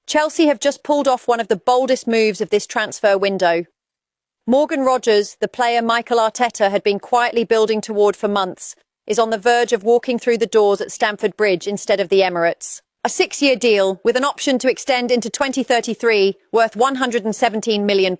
Chelsea have just pulled off one of the boldest moves of this transfer window. Morgan Rogers, the player Mikel Arteta had been quietly building toward for months, is on the verge of walking through the doors at Stamford Bridge instead of the Emirates. A 6-year deal with an option to extend into 2033 worth £117 million.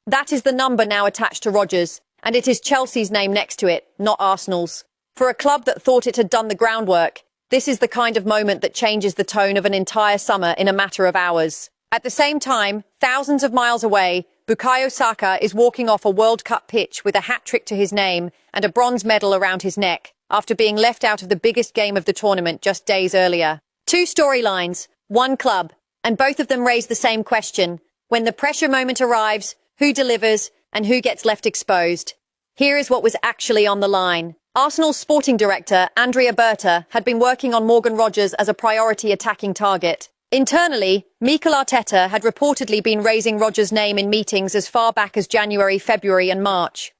That is the number now attached to Rogers, and it is Chelsea's name next to it, not Arsenal's. For a club that thought it had done the groundwork, this is the kind of moment that changes the tone of an entire summer in a matter of hours. At the same time, thousands of miles away, Bukayo Saka is walking off a World Cup pitch with a hat-trick to his name and a bronze medal around his neck, after being left out of the biggest game of the tournament just days earlier. Two storylines, one club, and both of them raise the same question. When the pressure moment arrives, who delivers and who gets left exposed? Here is what was actually on the line. Arsenal's sporting director, Andrea Berta, had been working on Morgan Rogers as a priority attacking target. Internally, Mikel Arteta had reportedly been raising Rogers' name in meetings as far back as January, February and March.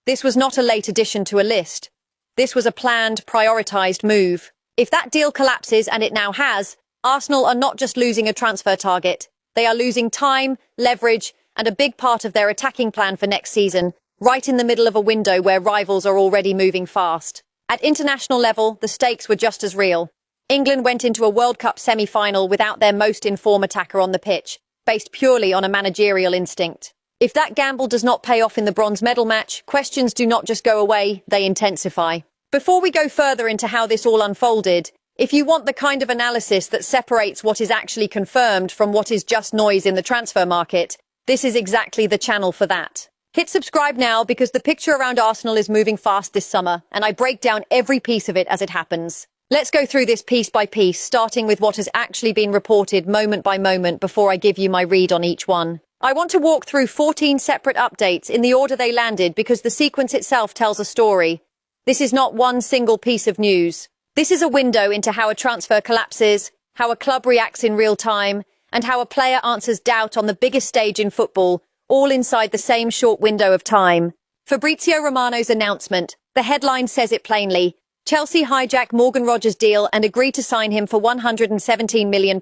This was not a late addition to a list. This was a planned, prioritised move. If that deal collapses, and it now has, Arsenal are not just losing a transfer target. They are losing time, leverage and a big part of their attacking plan for next season, right in the middle of a window where rivals are already moving fast. At international level, the stakes were just as real. England went into a World Cup semi-final without their most in-form attacker on the pitch, based purely on a managerial instinct. If that gamble does not pay off in the bronze medal match, questions do not just go away, they intensify. Before we go further into how this all unfolded, if you want the kind of analysis that separates what is actually confirmed from what is just noise in the transfer market, this is exactly the channel for that. Hit subscribe now because the picture around Arsenal is moving fast this summer, and I break down every piece of it as it happens. Let's go through this piece by piece, starting with what has actually been reported moment by moment before I give you my read on each one. I want to walk through 14 separate updates in the order they landed because the sequence itself tells a story. This is not one single piece of news. This is a window into how a transfer collapses, how a club reacts in real time, and how a player answers doubt on the biggest stage in football, all inside the same short window of time. Fabrizio Romano's announcement, the headline says it plainly. Chelsea hijack Morgan Rogers' deal and agree to sign him for £117 million.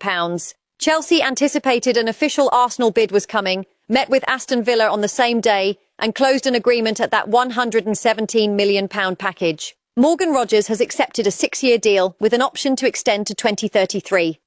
Chelsea anticipated an official Arsenal bid was coming, met with Aston Villa on the same day, and closed an agreement at that £117 million package. Morgan Rogers has accepted a 6-year deal with an option to extend to 2033.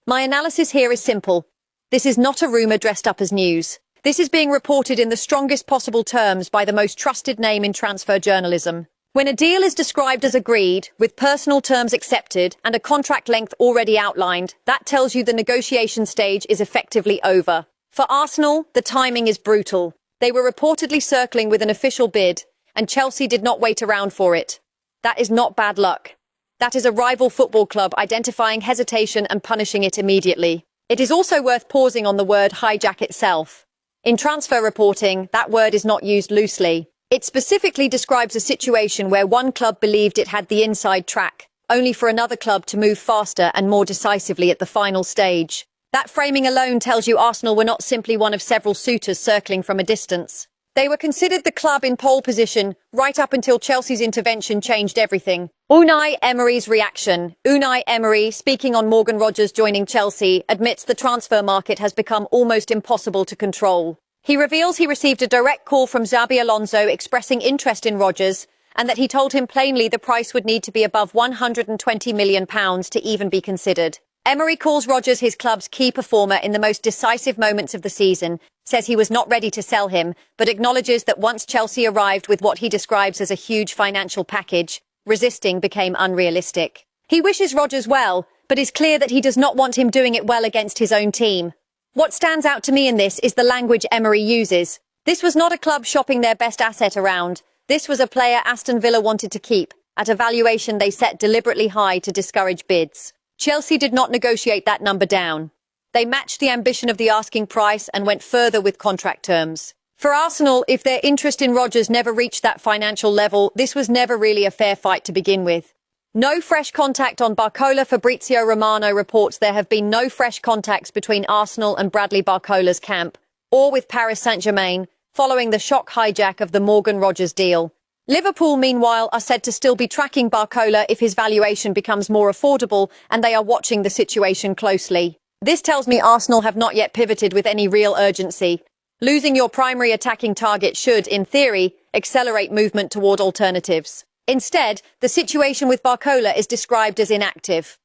My analysis here is simple. This is not a rumour dressed up as news. This is being reported in the strongest possible terms by the most trusted name in transfer journalism. When a deal is described as agreed, with personal terms accepted and a contract length already outlined, that tells you the negotiation stage is effectively over. For Arsenal, the timing is brutal. They were reportedly circling with an official bid, and Chelsea did not wait around for it. That is not bad luck. That is a rival football club identifying hesitation and punishing it immediately. It is also worth pausing on the word hijack itself. In transfer reporting, that word is not used loosely. It specifically describes a situation where one club believed it had the inside track, only for another club to move faster and more decisively at the final stage. That framing alone tells you Arsenal were not simply one of several suitors circling from a distance. They were considered the club in pole position right up until Chelsea's intervention changed everything. Unai Emery's reaction. Unai Emery, speaking on Morgan Rogers joining Chelsea, admits the transfer market has become almost impossible to control. He reveals he received a direct call from Xabi Alonso expressing interest in Rogers, and that he told him plainly the price would need to be above £120 million to even be considered. Emery calls Rogers his club's key performer in the most decisive moments of the season, says he was not ready to sell him, but acknowledges that once Chelsea arrived with what he describes as a huge financial package, resisting became unrealistic. He wishes Rogers well, but is clear that he does not want him doing it well against his own team. What stands out to me in this is the language Emery uses. This was not a club shopping their best asset around. This was a player Aston Villa wanted to keep, at a valuation they set deliberately high to discourage bids. Chelsea did not negotiate that number down. They matched the ambition of the asking price and went further with contract terms. For Arsenal, if their interest in Rogers never reached that financial level, this was never really a fair fight to begin with. No fresh contact on Barcola. Fabrizio Romano reports there have been no fresh contacts between Arsenal and Bradley Barcola's camp, or with Paris Saint-Germain, following the shock hijack of the Morgan Rogers deal. Liverpool, meanwhile, are said to still be tracking Barcola if his valuation becomes more affordable, and they are watching the situation closely. This tells me Arsenal have not yet pivoted with any real urgency. Losing your primary attacking target should, in theory, accelerate movement toward alternatives. Instead, the situation with Barcola is described as inactive.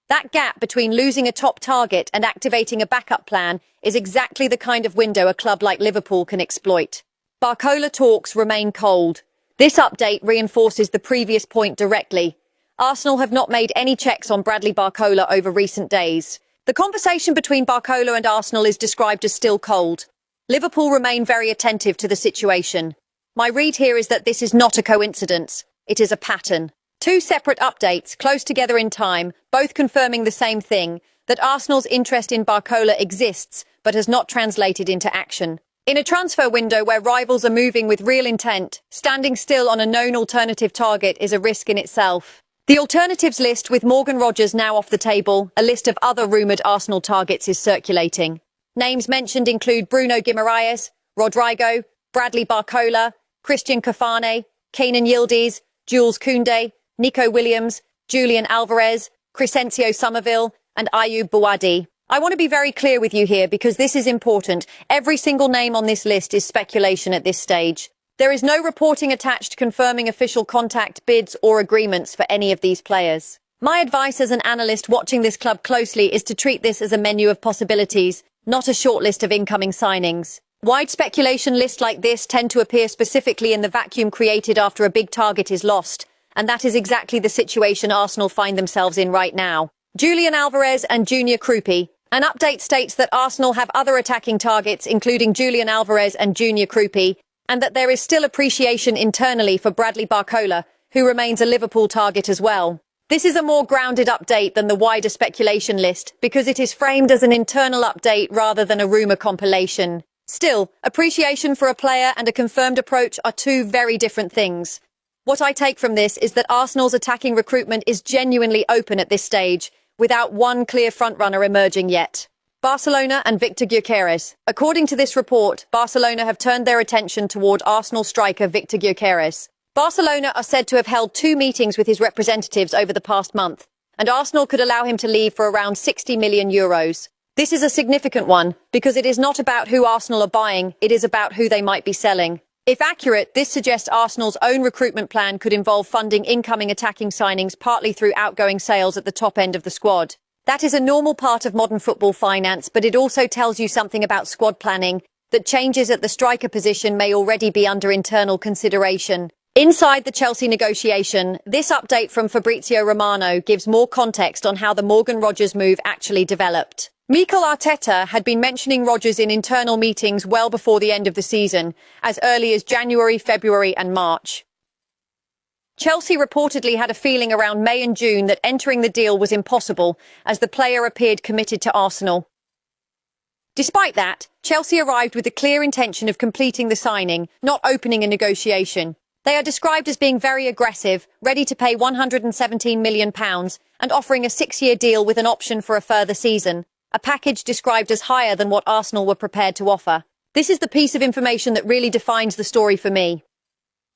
That gap between losing a top target and activating a backup plan is exactly the kind of window a club like Liverpool can exploit. Barcola talks remain cold. This update reinforces the previous point directly. Arsenal have not made any checks on Bradley Barcola over recent days. The conversation between Barcola and Arsenal is described as still cold. Liverpool remain very attentive to the situation. My read here is that this is not a coincidence. It is a pattern. Two separate updates, close together in time, both confirming the same thing, that Arsenal's interest in Barcola exists, but has not translated into action. In a transfer window where rivals are moving with real intent, standing still on a known alternative target is a risk in itself. The alternatives list, with Morgan Rogers now off the table, a list of other rumoured Arsenal targets is circulating. Names mentioned include Bruno Guimaraes, Rodrigo, Bradley Barcola, Christian Kafane, Kenan Yildiz, Jules Koundé, Nico Williams, Julian Alvarez, Crescencio Somerville, and Ayoub Bouadi. I want to be very clear with you here because this is important. Every single name on this list is speculation at this stage. There is no reporting attached confirming official contact, bids, or agreements for any of these players. My advice as an analyst watching this club closely is to treat this as a menu of possibilities, not a short list of incoming signings. Wide speculation lists like this tend to appear specifically in the vacuum created after a big target is lost, and that is exactly the situation Arsenal find themselves in right now. Julian Alvarez and Junior Krupi. An update states that Arsenal have other attacking targets, including Julian Alvarez and Junior Krupi, and that there is still appreciation internally for Bradley Barcola, who remains a Liverpool target as well. This is a more grounded update than the wider speculation list because it is framed as an internal update rather than a rumour compilation. Still, appreciation for a player and a confirmed approach are two very different things. What I take from this is that Arsenal's attacking recruitment is genuinely open at this stage, without one clear frontrunner emerging yet. Barcelona and Victor Gyökeres. According to this report, Barcelona have turned their attention toward Arsenal striker Victor Gyökeres. Barcelona are said to have held 2 meetings with his representatives over the past month, and Arsenal could allow him to leave for around €60 million. This is a significant one, because it is not about who Arsenal are buying, it is about who they might be selling. If accurate, this suggests Arsenal's own recruitment plan could involve funding incoming attacking signings partly through outgoing sales at the top end of the squad. That is a normal part of modern football finance, but it also tells you something about squad planning, that changes at the striker position may already be under internal consideration. Inside the Chelsea negotiation, this update from Fabrizio Romano gives more context on how the Morgan Rogers move actually developed. Mikel Arteta had been mentioning Rogers in internal meetings well before the end of the season, as early as January, February and March. Chelsea reportedly had a feeling around May and June that entering the deal was impossible, as the player appeared committed to Arsenal. Despite that, Chelsea arrived with the clear intention of completing the signing, not opening a negotiation. They are described as being very aggressive, ready to pay £117 million and offering a 6-year deal with an option for a further season, a package described as higher than what Arsenal were prepared to offer. This is the piece of information that really defines the story for me.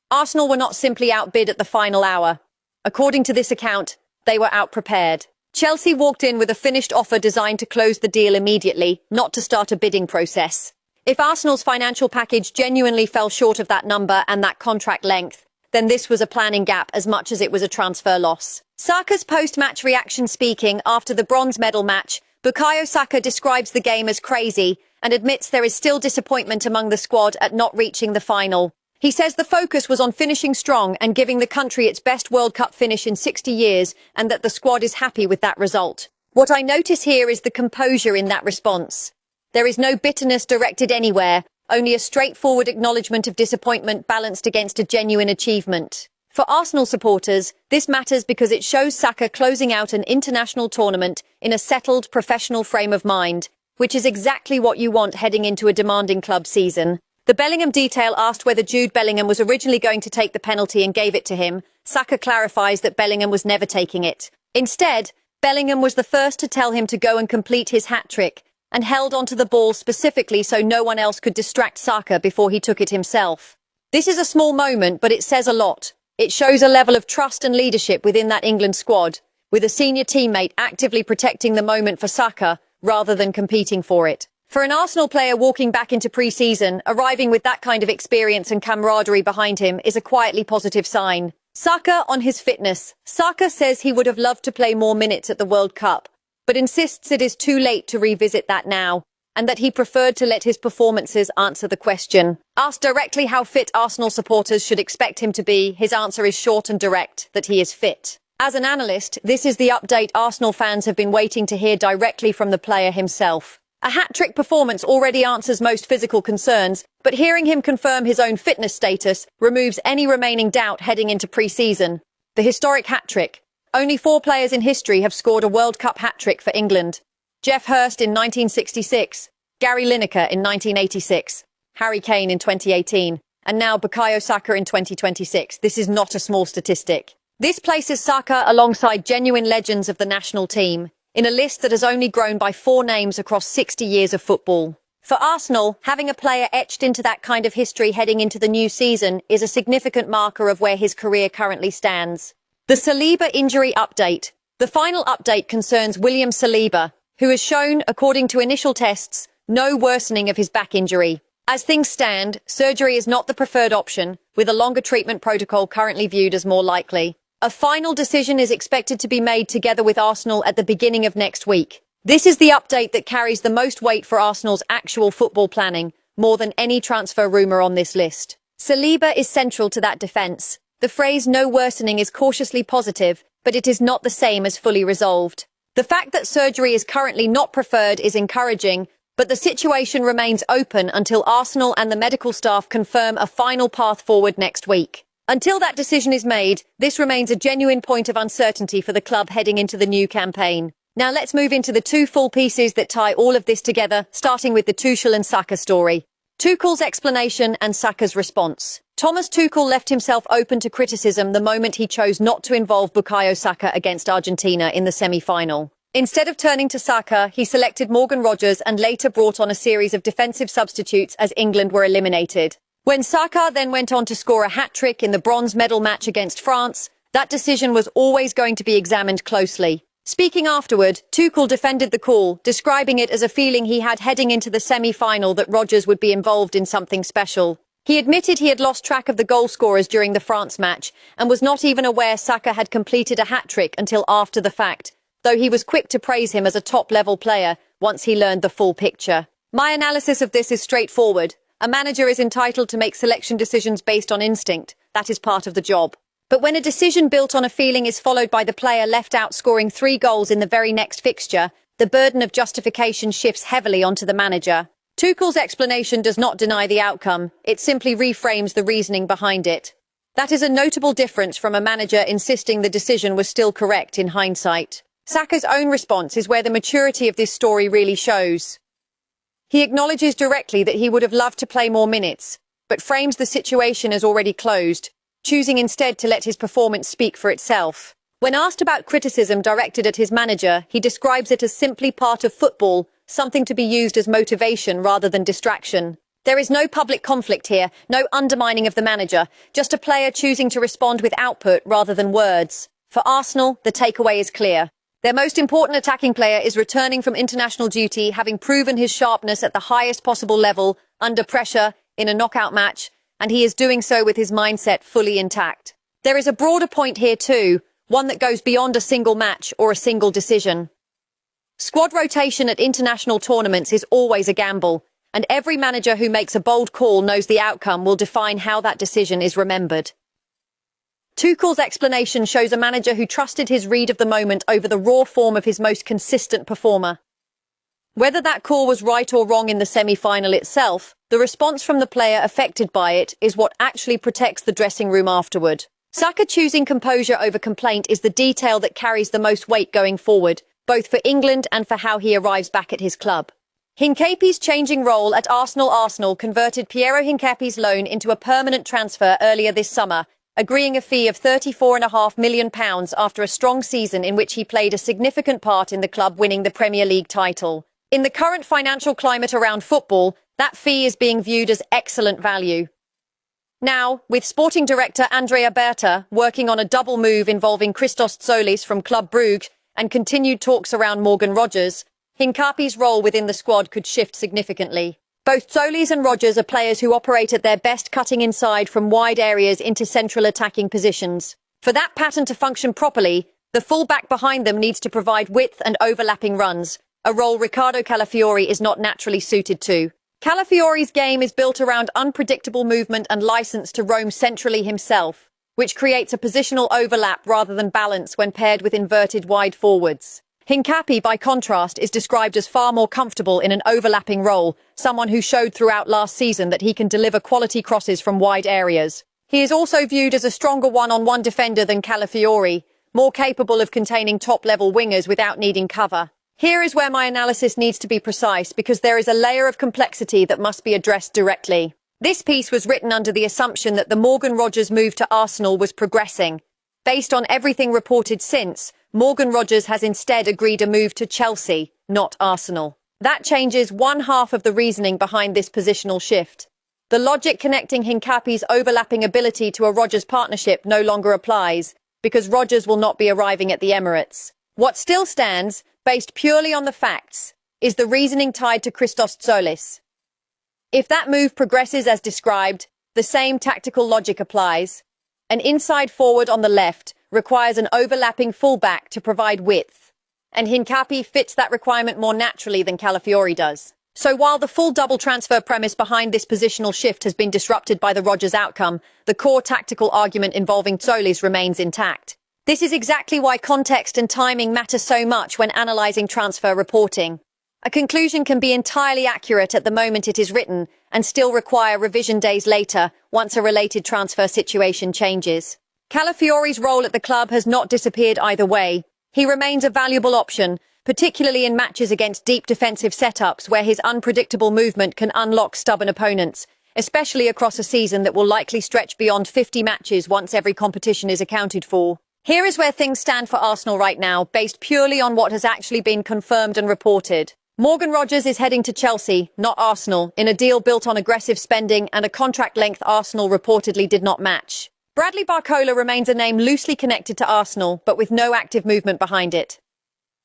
Arsenal were not simply outbid at the final hour. According to this account, they were outprepared. Chelsea walked in with a finished offer designed to close the deal immediately, not to start a bidding process. If Arsenal's financial package genuinely fell short of that number and that contract length, then this was a planning gap as much as it was a transfer loss. Saka's post-match reaction speaking after the bronze medal match, Bukayo Saka describes the game as crazy and admits there is still disappointment among the squad at not reaching the final. He says the focus was on finishing strong and giving the country its best World Cup finish in 60 years and that the squad is happy with that result. What I notice here is the composure in that response. There is no bitterness directed anywhere, only a straightforward acknowledgement of disappointment balanced against a genuine achievement. For Arsenal supporters, this matters because it shows Saka closing out an international tournament in a settled, professional frame of mind, which is exactly what you want heading into a demanding club season. The Bellingham detail asked whether Jude Bellingham was originally going to take the penalty and gave it to him. Saka clarifies that Bellingham was never taking it. Instead, Bellingham was the first to tell him to go and complete his hat-trick, and held onto the ball specifically so no one else could distract Saka before he took it himself. This is a small moment, but it says a lot. It shows a level of trust and leadership within that England squad, with a senior teammate actively protecting the moment for Saka, rather than competing for it. For an Arsenal player walking back into pre-season, arriving with that kind of experience and camaraderie behind him is a quietly positive sign. Saka on his fitness. Saka says he would have loved to play more minutes at the World Cup, but insists it is too late to revisit that now, and that he preferred to let his performances answer the question. Asked directly how fit Arsenal supporters should expect him to be, his answer is short and direct, that he is fit. As an analyst, this is the update Arsenal fans have been waiting to hear directly from the player himself. A hat-trick performance already answers most physical concerns, but hearing him confirm his own fitness status removes any remaining doubt heading into pre-season. The historic hat-trick. Only 4 players in history have scored a World Cup hat-trick for England. Geoff Hurst in 1966, Gary Lineker in 1986, Harry Kane in 2018, and now Bukayo Saka in 2026. This is not a small statistic. This places Saka alongside genuine legends of the national team, in a list that has only grown by 4 names across 60 years of football. For Arsenal, having a player etched into that kind of history heading into the new season is a significant marker of where his career currently stands. The Saliba injury update. The final update concerns William Saliba, who has shown, according to initial tests, no worsening of his back injury. As things stand, surgery is not the preferred option, with a longer treatment protocol currently viewed as more likely. A final decision is expected to be made together with Arsenal at the beginning of next week. This is the update that carries the most weight for Arsenal's actual football planning, more than any transfer rumour on this list. Saliba is central to that defence. The phrase no worsening is cautiously positive, but it is not the same as fully resolved. The fact that surgery is currently not preferred is encouraging, but the situation remains open until Arsenal and the medical staff confirm a final path forward next week. Until that decision is made, this remains a genuine point of uncertainty for the club heading into the new campaign. Now let's move into the 2 full pieces that tie all of this together, starting with the Tuchel and Saka story. Tuchel's explanation and Saka's response. Thomas Tuchel left himself open to criticism the moment he chose not to involve Bukayo Saka against Argentina in the semi-final. Instead of turning to Saka, he selected Morgan Rogers and later brought on a series of defensive substitutes as England were eliminated. When Saka then went on to score a hat-trick in the bronze medal match against France, that decision was always going to be examined closely. Speaking afterward, Tuchel defended the call, describing it as a feeling he had heading into the semi-final that Rogers would be involved in something special. He admitted he had lost track of the goal scorers during the France match and was not even aware Saka had completed a hat-trick until after the fact, though he was quick to praise him as a top-level player once he learned the full picture. My analysis of this is straightforward. A manager is entitled to make selection decisions based on instinct. That is part of the job. But when a decision built on a feeling is followed by the player left out scoring 3 goals in the very next fixture, the burden of justification shifts heavily onto the manager. Tuchel's explanation does not deny the outcome. It simply reframes the reasoning behind it. That is a notable difference from a manager insisting the decision was still correct in hindsight. Saka's own response is where the maturity of this story really shows. He acknowledges directly that he would have loved to play more minutes, but frames the situation as already closed, choosing instead to let his performance speak for itself. When asked about criticism directed at his manager, he describes it as simply part of football, something to be used as motivation rather than distraction. There is no public conflict here, no undermining of the manager, just a player choosing to respond with output rather than words. For Arsenal, the takeaway is clear. Their most important attacking player is returning from international duty, having proven his sharpness at the highest possible level, under pressure, in a knockout match, and he is doing so with his mindset fully intact. There is a broader point here too, one that goes beyond a single match or a single decision. Squad rotation at international tournaments is always a gamble, and every manager who makes a bold call knows the outcome will define how that decision is remembered. Tuchel's explanation shows a manager who trusted his read of the moment over the raw form of his most consistent performer. Whether that call was right or wrong in the semi-final itself, the response from the player affected by it is what actually protects the dressing room afterward. Saka choosing composure over complaint is the detail that carries the most weight going forward, both for England and for how he arrives back at his club. Hincapie's changing role at Arsenal converted Piero Hincapie's loan into a permanent transfer earlier this summer, agreeing a fee of £34.5 million after a strong season in which he played a significant part in the club winning the Premier League title. In the current financial climate around football, that fee is being viewed as excellent value. Now, with sporting director Andrea Berta working on a double move involving Christos Tsolis from Club Brugge and continued talks around Morgan Rogers, Hincapié's role within the squad could shift significantly. Both Solis and Rodgers are players who operate at their best cutting inside from wide areas into central attacking positions. For that pattern to function properly, the full-back behind them needs to provide width and overlapping runs, a role Riccardo Calafiori is not naturally suited to. Calafiori's game is built around unpredictable movement and license to roam centrally himself, which creates a positional overlap rather than balance when paired with inverted wide forwards. Hincapié, by contrast, is described as far more comfortable in an overlapping role, someone who showed throughout last season that he can deliver quality crosses from wide areas. He is also viewed as a stronger one-on-one defender than Calafiori, more capable of containing top-level wingers without needing cover. Here is where my analysis needs to be precise, because there is a layer of complexity that must be addressed directly. This piece was written under the assumption that the Morgan Rodgers move to Arsenal was progressing. Based on everything reported since, Morgan Rodgers has instead agreed a move to Chelsea, not Arsenal. That changes one half of the reasoning behind this positional shift. The logic connecting Hincapié's overlapping ability to a Rodgers partnership no longer applies, because Rodgers will not be arriving at the Emirates. What still stands, based purely on the facts, is the reasoning tied to Christos Solis. If that move progresses as described, the same tactical logic applies. An inside forward on the left requires an overlapping fullback to provide width, and Hincapié fits that requirement more naturally than Calafiori does. So while the full double transfer premise behind this positional shift has been disrupted by the Rodgers outcome, the core tactical argument involving Solis remains intact. This is exactly why context and timing matter so much when analysing transfer reporting. A conclusion can be entirely accurate at the moment it is written and still require revision days later once a related transfer situation changes. Calafiori's role at the club has not disappeared either way. He remains a valuable option, particularly in matches against deep defensive setups where his unpredictable movement can unlock stubborn opponents, especially across a season that will likely stretch beyond 50 matches once every competition is accounted for. Here is where things stand for Arsenal right now, based purely on what has actually been confirmed and reported. Morgan Rodgers is heading to Chelsea, not Arsenal, in a deal built on aggressive spending and a contract length Arsenal reportedly did not match. Bradley Barcola remains a name loosely connected to Arsenal, but with no active movement behind it.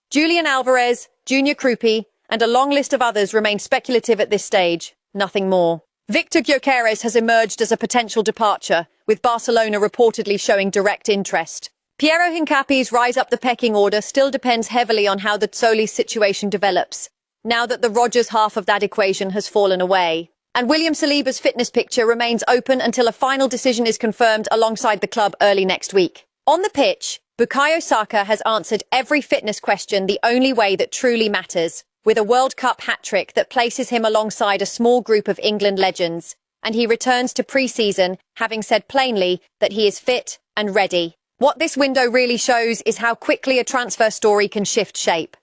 Julian Alvarez, Junior Krupi, and a long list of others remain speculative at this stage, nothing more. Victor Gyökeres has emerged as a potential departure, with Barcelona reportedly showing direct interest. Piero Hincapié's rise up the pecking order still depends heavily on how the Solis situation develops, now that the Rodgers half of that equation has fallen away. And William Saliba's fitness picture remains open until a final decision is confirmed alongside the club early next week. On the pitch, Bukayo Saka has answered every fitness question the only way that truly matters, with a World Cup hat-trick that places him alongside a small group of England legends, and he returns to pre-season, having said plainly that he is fit and ready. What this window really shows is how quickly a transfer story can shift shape.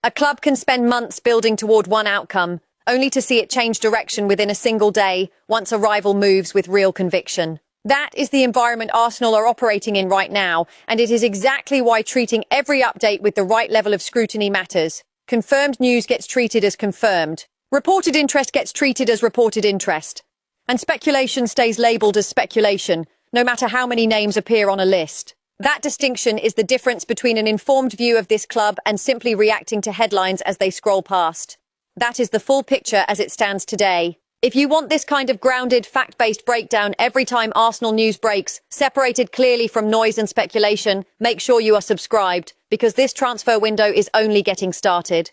A club can spend months building toward one outcome, only to see it change direction within a single day once a rival moves with real conviction. That is the environment Arsenal are operating in right now, and it is exactly why treating every update with the right level of scrutiny matters. Confirmed news gets treated as confirmed. Reported interest gets treated as reported interest. And speculation stays labelled as speculation, no matter how many names appear on a list. That distinction is the difference between an informed view of this club and simply reacting to headlines as they scroll past. That is the full picture as it stands today. If you want this kind of grounded, fact-based breakdown every time Arsenal news breaks, separated clearly from noise and speculation, make sure you are subscribed, because this transfer window is only getting started.